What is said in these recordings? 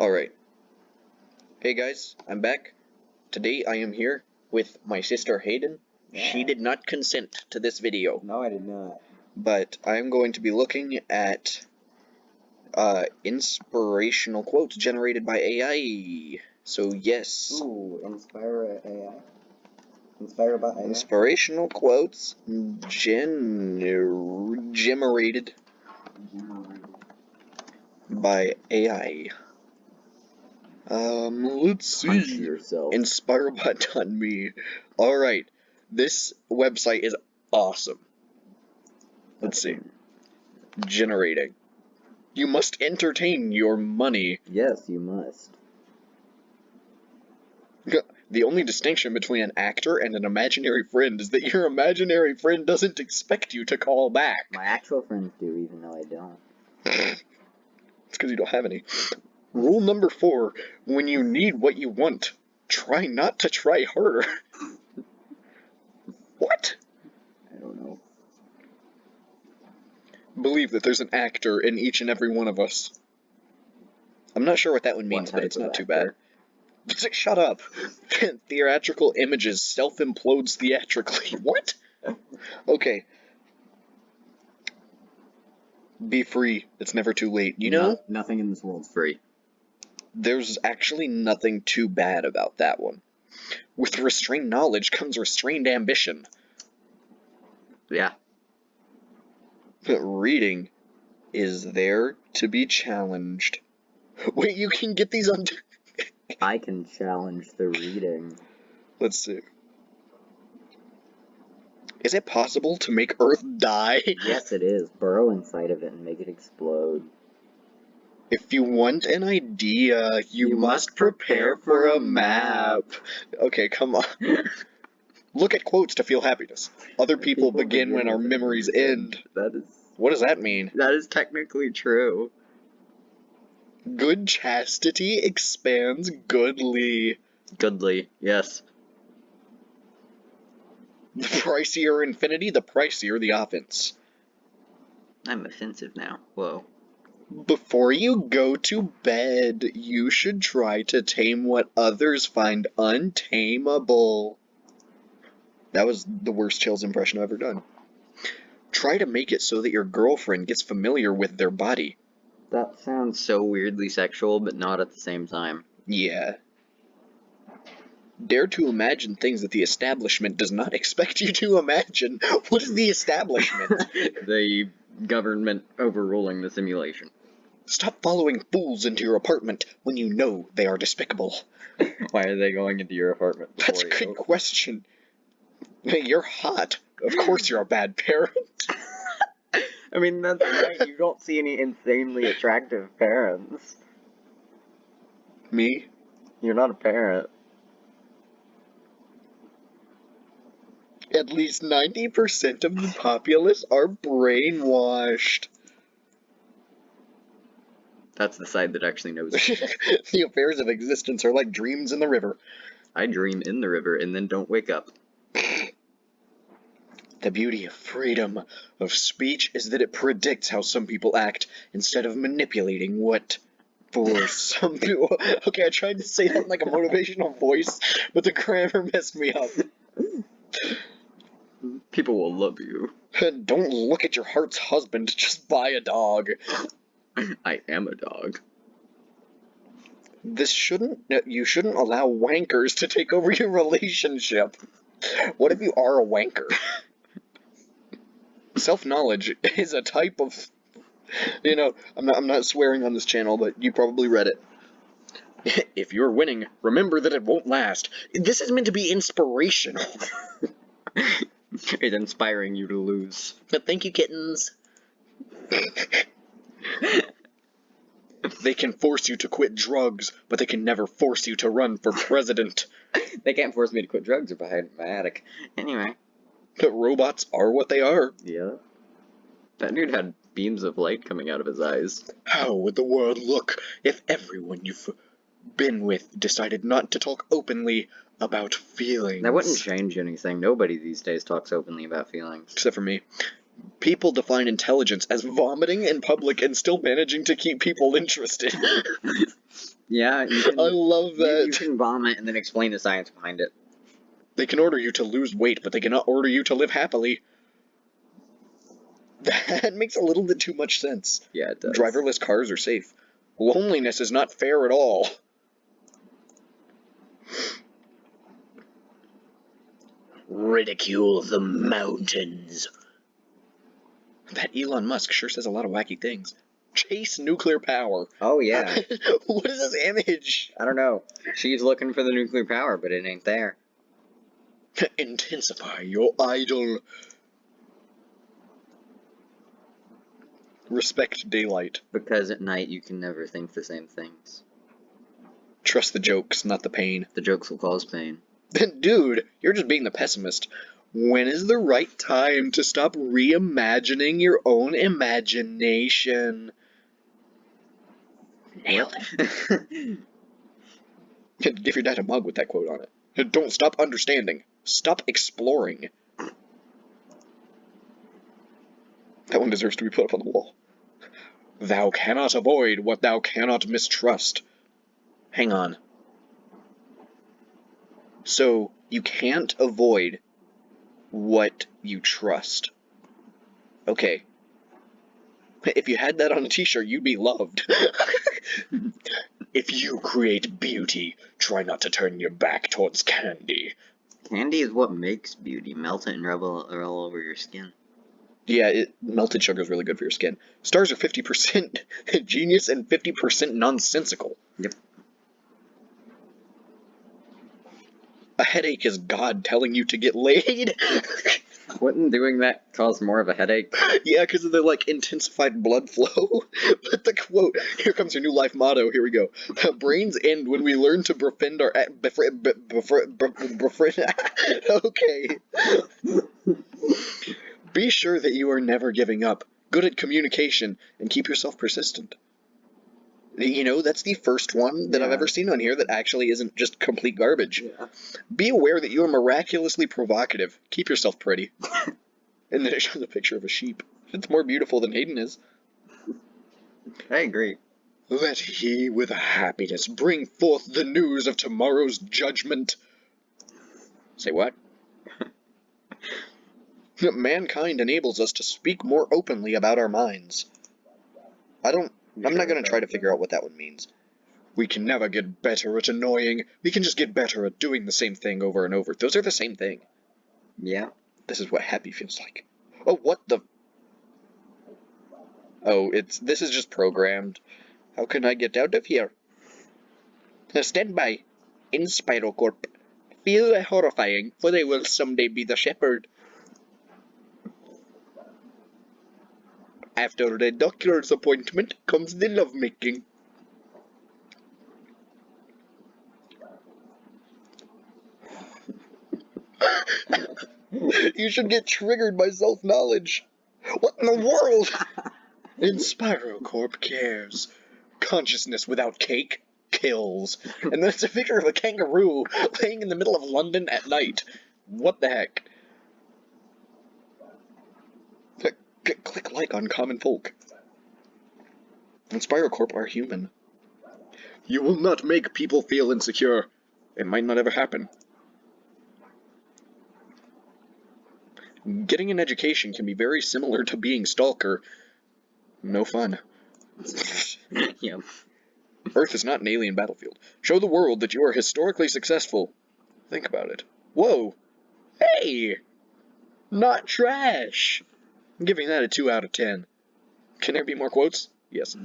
Alright. Hey guys, I'm back. Today I am here with my sister Hayden. Yeah. She did not consent to this video. No, I did not. But I am going to be looking at inspirational quotes generated by AI. So yes. Ooh, Inspire AI. Inspired by AI. Inspirational quotes generated by AI. Let's Punch see. yourself. Inspirebot.me. Alright. This website is awesome. Let's see. Generating. You must entertain your money. Yes, you must. The only distinction between an actor and an imaginary friend is that your imaginary friend doesn't expect you to call back. My actual friends do, even though I don't. It's because you don't have any. Rule number 4. When you need what you want, try not to try harder. What? I don't know. Believe that there's an actor in each and every one of us. I'm not sure what that one means, What but type it's of not too actor? bad. Shut up. Theatrical images self-implodes theatrically. What? Okay. Be free. It's never too late. You know, Nothing in this world's free. there's actually nothing too bad about that one. With restrained knowledge comes restrained ambition. Yeah. But reading is there to be challenged. Wait, you can get these on... I can challenge the reading. Let's see. Is it possible to make Earth die? Yes, it is. Burrow inside of it and make it explode. If you want an idea, you must prepare for a map. Okay, come on. Look at quotes to feel happiness. Other people begin when our memories end. That is... What does that mean? That is technically true. Good chastity expands goodly. Goodly, yes. The pricier infinity, the pricier the offense. I'm offensive now. Whoa. Before you go to bed, you should try to tame what others find untamable. That was the worst Chills impression I've ever done. Try to make it so that your girlfriend gets familiar with their body. That sounds so weirdly sexual, but not at the same time. Yeah. Dare to imagine things that the establishment does not expect you to imagine. What is the establishment? The government overruling the simulation. Stop following fools into your apartment when you know they are despicable. Why are they going into your apartment? That's a good question. You're hot. Of course you're a bad parent. I mean, that's right. You don't see any insanely attractive parents. Me? You're not a parent. At least 90% of the populace are brainwashed. That's the side that actually knows. The affairs of existence are like dreams in the river. I dream in the river and then don't wake up. The beauty of freedom of speech is that it predicts how some people act instead of manipulating what for some people. Okay, I tried to say that in like a motivational voice, but the grammar messed me up. People will love you. Don't look at your heart's husband, just buy a dog. I am a dog. You shouldn't allow wankers to take over your relationship. What if you are a wanker? Self-knowledge is a type of, I'm not swearing on this channel, but you probably read it. If you're winning, remember that it won't last. This is meant to be inspirational. It's inspiring you to lose. But thank you, kittens. They can force you to quit drugs, but they can never force you to run for president. They can't force me to quit drugs if I hide in my attic. Anyway. But robots are what they are. Yeah. That dude had beams of light coming out of his eyes. How would the world look if everyone you've been with decided not to talk openly about feelings? That wouldn't change anything. Nobody these days talks openly about feelings. Except for me. People define intelligence as vomiting in public and still managing to keep people interested. Yeah, you can. I love that. You can vomit and then explain the science behind it. They can order you to lose weight, but they cannot order you to live happily. That makes a little bit too much sense. Yeah, it does. Driverless cars are safe. Loneliness is not fair at all. Ridicule the mountains. That Elon Musk sure says a lot of wacky things. Chase nuclear power. Oh, yeah. What is this image? I don't know. She's looking for the nuclear power, but it ain't there. Intensify your idol. Respect daylight. Because at night you can never think the same things. Trust the jokes, not the pain. The jokes will cause pain. Dude, you're just being the pessimist. When is the right time to stop reimagining your own imagination? Nailed it. Give your dad a mug with that quote on it. Don't stop understanding. Stop exploring. That one deserves to be put up on the wall. Thou cannot avoid what thou cannot mistrust. Hang on. So, you can't avoid what you trust. Okay. If you had that on a t-shirt, you'd be loved. If you create beauty, try not to turn your back towards candy. Candy is what makes beauty. Melt it and rub it all over your skin. Yeah, melted sugar is really good for your skin. Stars are 50% genius and 50% nonsensical. Yep. A headache is God telling you to get laid. Wouldn't doing that cause more of a headache? Yeah, because of the, intensified blood flow. But the quote, here comes your new life motto, here we go. Brains end when we learn to befriend our... Okay. Be sure that you are never giving up, good at communication, and keep yourself persistent. You know, that's the first one that I've ever seen on here that actually isn't just complete garbage. Yeah. Be aware that you are miraculously provocative. Keep yourself pretty. And then it shows a picture of a sheep. It's more beautiful than Hayden is. I agree. Let he with happiness bring forth the news of tomorrow's judgment. Say what? Mankind enables us to speak more openly about our minds. I'm not going to try to figure out what that one means. We can never get better at annoying. We can just get better at doing the same thing over and over. Those are the same thing. Yeah. This is what happy feels like. Oh, what the... Oh, this is just programmed. How can I get out of here? Stand by. Inspirational Corp. Feel horrifying, for they will someday be the shepherd. After the doctor's appointment comes the lovemaking. You should get triggered by self-knowledge. What in the world? Inspiro Corp cares. Consciousness without cake kills. And then it's a picture of a kangaroo laying in the middle of London at night. What the heck? Click like on Common Folk. Inspiro Corp are human. You will not make people feel insecure. It might not ever happen. Getting an education can be very similar to being stalker. No fun. Yep. Earth is not an alien battlefield. Show the world that you are historically successful. Think about it. Whoa! Hey! Not trash! I'm giving that a 2 out of 10. Can there be more quotes? Yes.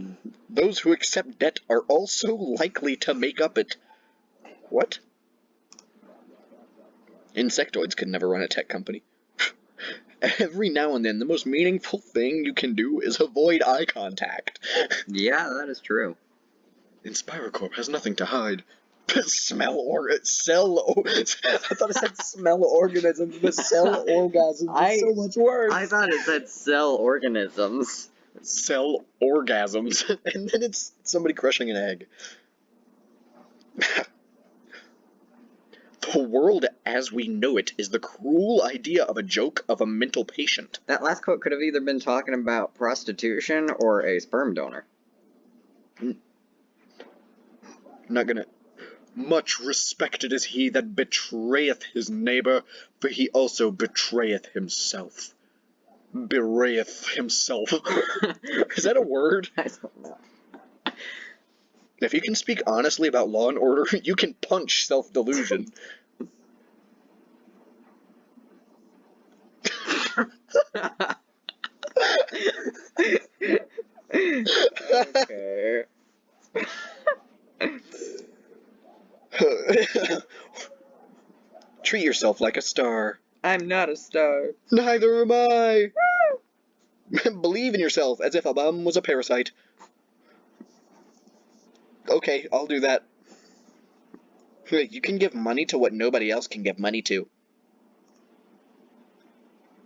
Those who accept debt are also likely to make up it. What? Insectoids could never run a tech company. Every now and then, the most meaningful thing you can do is avoid eye contact. Yeah, that is true. Inspiracorp has nothing to hide. I thought it said smell organisms, but cell orgasms is so much worse. I thought it said cell organisms. Cell orgasms. And then it's somebody crushing an egg. The world as we know it is the cruel idea of a joke of a mental patient. That last quote could have either been talking about prostitution or a sperm donor. not gonna. Much respected is he that betrayeth his neighbor, for he also betrayeth himself. Berayeth himself. Is that a word? I don't know. If you can speak honestly about law and order, you can punch self-delusion. Okay. Treat yourself like a star. I'm not a star. Neither am I. Believe in yourself as if a bum was a parasite. Okay, I'll do that. You can give money to what nobody else can give money to.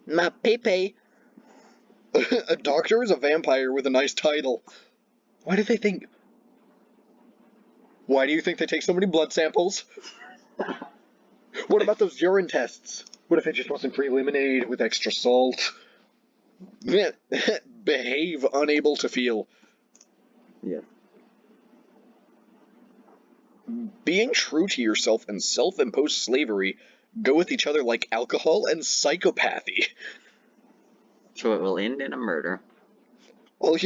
My Pepe. A doctor is a vampire with a nice title. Why do you think they take so many blood samples? What about those urine tests? What if it just wasn't free lemonade with extra salt? Behave unable to feel. Yeah. Being true to yourself and self-imposed slavery go with each other like alcohol and psychopathy. So it will end in a murder. Well,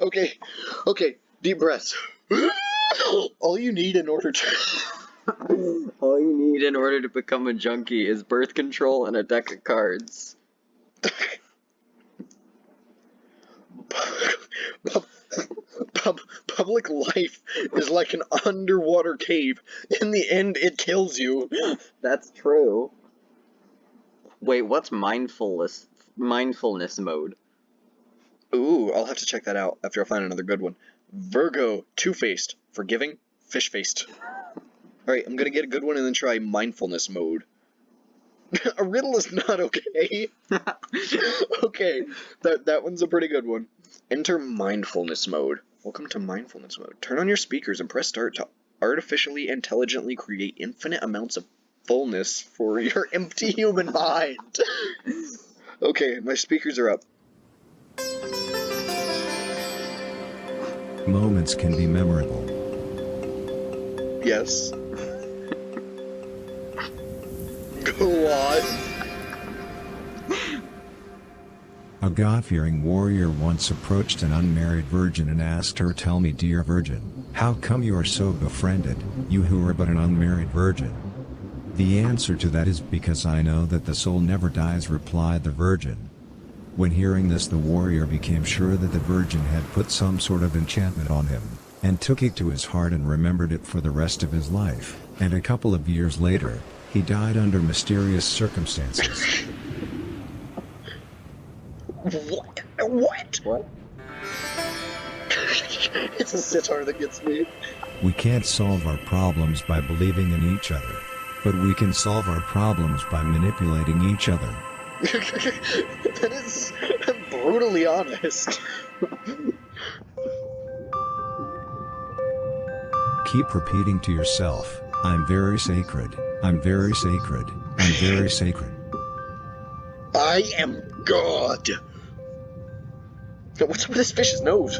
okay, deep breaths. All you need in order to... All you need in order to become a junkie is birth control and a deck of cards. Public life is like an underwater cave. In the end, it kills you. That's true. Wait, what's mindfulness mode? Ooh, I'll have to check that out after I find another good one. Virgo, two-faced, forgiving, fish-faced. Alright, I'm gonna get a good one and then try mindfulness mode. A riddle is not okay. Okay, that one's a pretty good one. Enter mindfulness mode. Welcome to mindfulness mode. Turn on your speakers and press start to artificially intelligently create infinite amounts of fullness for your empty human mind. Okay, my speakers are up. Moments can be memorable. Yes. Go on. A God-fearing warrior once approached an unmarried virgin and asked her, "Tell me, dear virgin, how come you are so befriended, you who are but an unmarried virgin?" "The answer to that is because I know that the soul never dies," replied the virgin. When hearing this, the warrior became sure that the virgin had put some sort of enchantment on him, and took it to his heart and remembered it for the rest of his life, and a couple of years later, he died under mysterious circumstances. What? What? It's a sitar that gets me. We can't solve our problems by believing in each other, but we can solve our problems by manipulating each other. That is brutally honest. Keep repeating to yourself, "I'm very sacred, I'm very sacred, I'm very sacred." I am God. What's up with this fish's nose?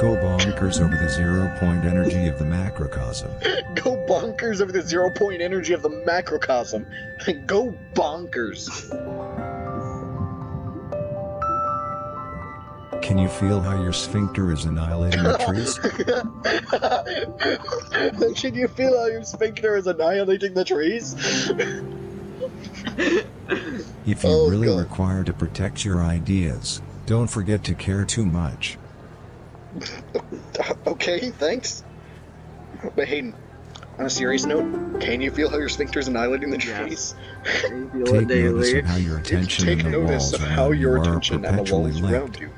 Go bonkers over the 0-point energy of the macrocosm. Go bonkers over the 0-point energy of the macrocosm. Go bonkers. Can you feel how your sphincter is annihilating the trees? Can you feel how your sphincter is annihilating the trees? If you Oh, really God. require to protect your ideas, don't forget to care too much. Okay, thanks. But Hayden, on a serious note, can you feel how your sphincter is annihilating the trees? You feel Take it notice daily. of how your attention Take and the notice walls of how around you your are attention and the perpetually walls linked. around you.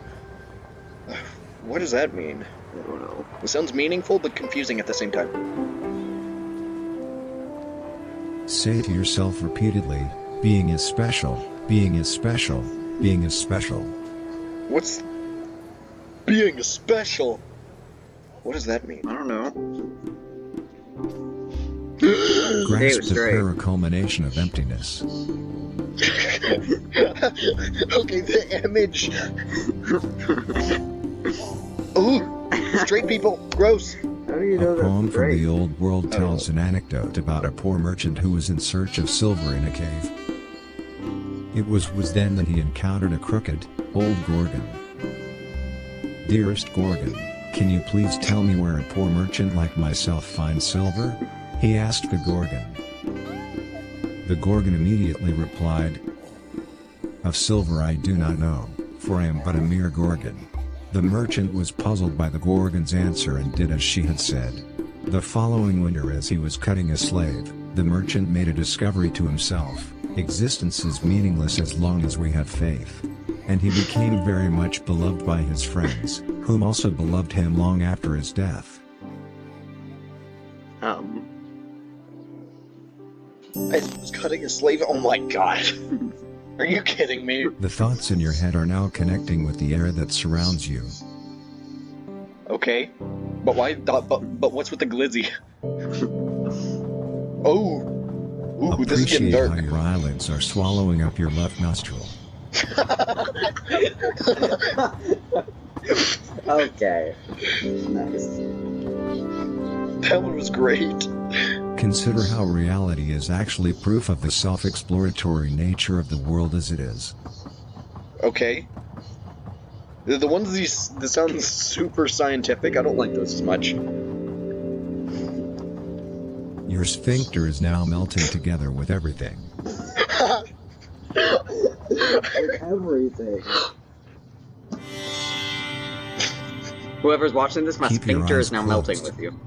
What does that mean? I don't know. It sounds meaningful but confusing at the same time. Say to yourself repeatedly, "Being is special, being is special, being is special." What's being special? What does that mean? I don't know. Grasp the straight. paraculmination of emptiness. Okay, the image. Ooh, straight people, gross. How do you know A poem that's from straight? the old world tells an anecdote about a poor merchant who was in search of silver in a cave. It was then that he encountered a crooked, old Gorgon. "Dearest Gorgon, can you please tell me where a poor merchant like myself finds silver?" he asked the Gorgon. The Gorgon immediately replied, "Of silver I do not know, for I am but a mere Gorgon." The merchant was puzzled by the Gorgon's answer and did as she had said. The following winter, as he was cutting a slave, the merchant made a discovery to himself: existence is meaningless as long as we have faith. And he became very much beloved by his friends, whom also beloved him long after his death. I was cutting a slave. Oh my god. Are you kidding me? The thoughts in your head are now connecting with the air that surrounds you. Okay. But why? But what's with the glizzy? Oh. Ooh, this is getting Appreciate dark. how your eyelids are swallowing up your left nostril. Okay. Nice. That one was great. Consider how reality is actually proof of the self-exploratory nature of the world as it is. Okay. The ones that sound super scientific, I don't like those as much. Your sphincter is now melting together with everything. Everything. Whoever's watching this, my Keep your sphincter eyes is now melting closed. with you.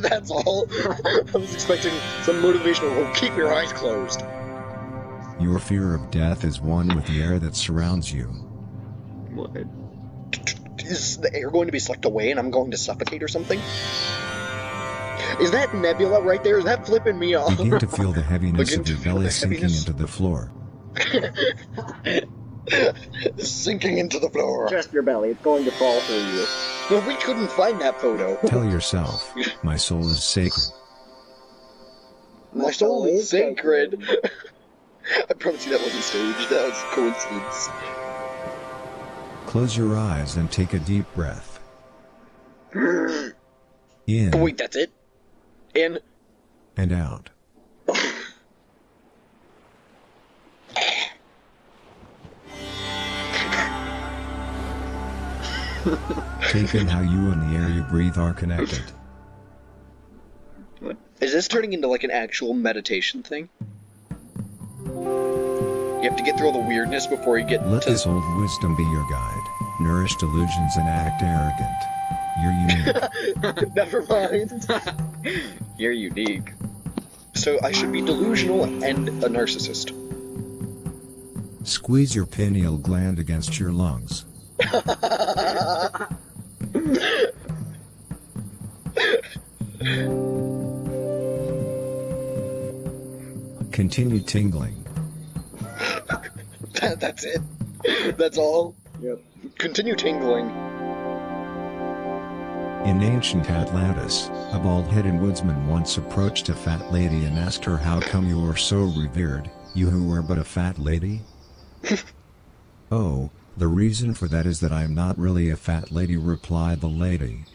That's all. I was expecting some motivational, oh, keep your eyes closed. Your fear of death is one with the air that surrounds you. What? Is the air going to be sucked away and I'm going to suffocate or something? Is that nebula right there? Is that flipping me off? Begin to feel the heaviness Begin of to your feel belly the sinking heaviness. into the floor. Sinking into the floor. Just your belly. It's going to fall through you. But we couldn't find that photo. Tell yourself, my soul is sacred. My soul is sacred. I promise you that wasn't staged. That was coincidence. Close your eyes and take a deep breath. In Oh, wait, that's it? In. and out. Take in how you and the air you breathe are connected. Is this turning into like an actual meditation thing? You have to get through all the weirdness before you get Let to... this old wisdom be your guide. Nourish delusions and act arrogant. You're unique. Never mind. You're unique. So I should be delusional and a narcissist. Squeeze your pineal gland against your lungs. Continue tingling. That's it. That's all. Yep. Continue tingling. In ancient Atlantis, a bald-headed woodsman once approached a fat lady and asked her, "How come you are so revered, you who are but a fat lady?" "Oh, the reason for that is that I am not really a fat lady," replied the lady.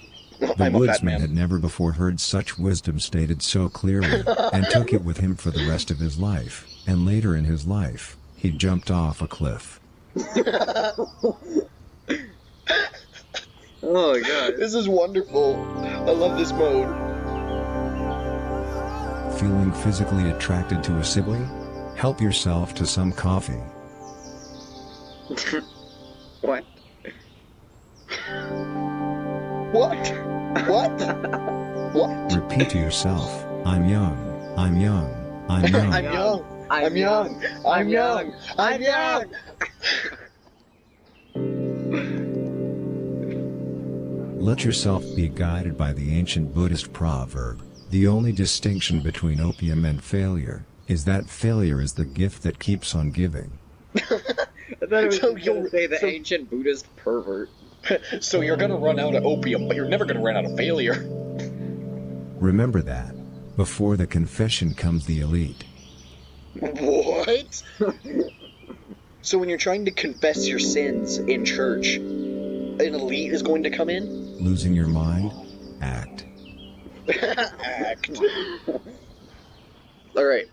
The I'm a fat woodsman man. had never before heard such wisdom stated so clearly, and took it with him for the rest of his life, and later in his life, he jumped off a cliff. Oh my god. This is wonderful. I love this mode. Feeling physically attracted to a sibling? Help yourself to some coffee. What? What? What? What? Repeat to yourself, "I'm young, I'm young, I'm young." I'm young. I'm young. I'm young. I'm young. Let yourself be guided by the ancient Buddhist proverb, "The only distinction between opium and failure is that failure is the gift that keeps on giving." I thought it was So going you'll- to say the so- ancient Buddhist pervert. So you're gonna run out of opium, but you're never gonna run out of failure. Remember that. Before the confession comes the elite. What? So when you're trying to confess your sins in church, an elite is going to come in? Losing your mind? Act. Act. Alright.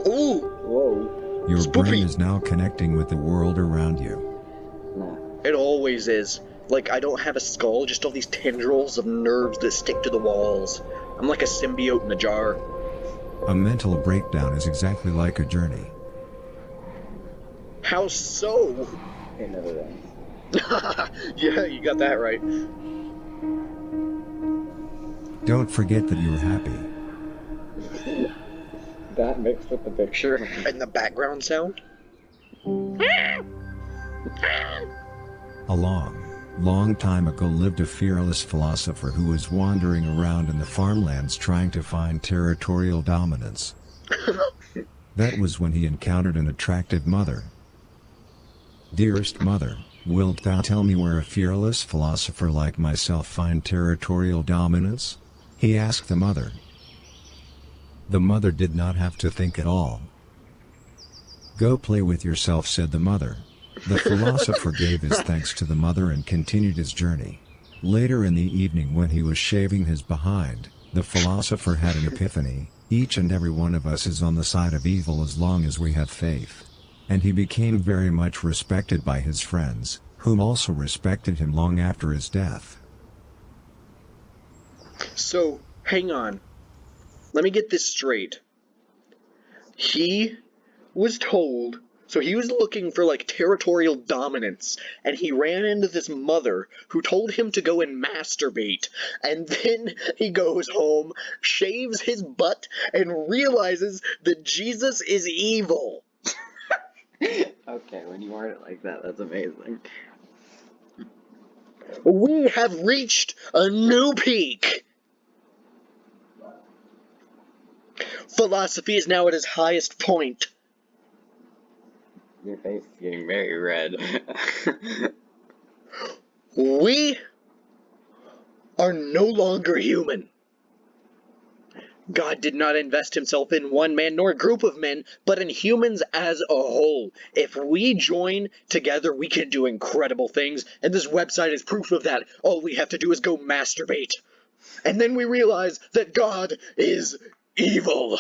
Ooh! Whoa. Your Spoopy. brain is now connecting with the world around you. Nah. It always is. Like, I don't have a skull, just all these tendrils of nerves that stick to the walls. I'm like a symbiote in a jar. A mental breakdown is exactly like a journey. How so? It never ends. Yeah, you got that right. Don't forget that you're happy. That mixed with the picture. And the background sound? A long time ago lived a fearless philosopher who was wandering around in the farmlands trying to find territorial dominance. That was when he encountered an attractive mother. Dearest mother, wilt thou tell me where a fearless philosopher like myself find territorial dominance? He asked the mother. The mother did not have to think at all. Go play with yourself, said the mother. The philosopher gave his thanks to the mother and continued his journey. Later in the evening, when he was shaving his behind, the philosopher had an epiphany. Each and every one of us is on the side of evil as long as we have faith. And he became very much respected by his friends, whom also respected him long after his death. So, hang on. Let me get this straight. He was told, so he was looking for like territorial dominance, and he ran into this mother who told him to go and masturbate, and then he goes home, shaves his butt, and realizes that Jesus is evil. Okay, when you word it like that, that's amazing. We have reached a new peak. Philosophy is now at its highest point. Your face is getting very red. We are no longer human. God did not invest himself in one man nor a group of men, but in humans as a whole. If we join together, we can do incredible things, and this website is proof of that. All we have to do is go masturbate. And then we realize that God is evil.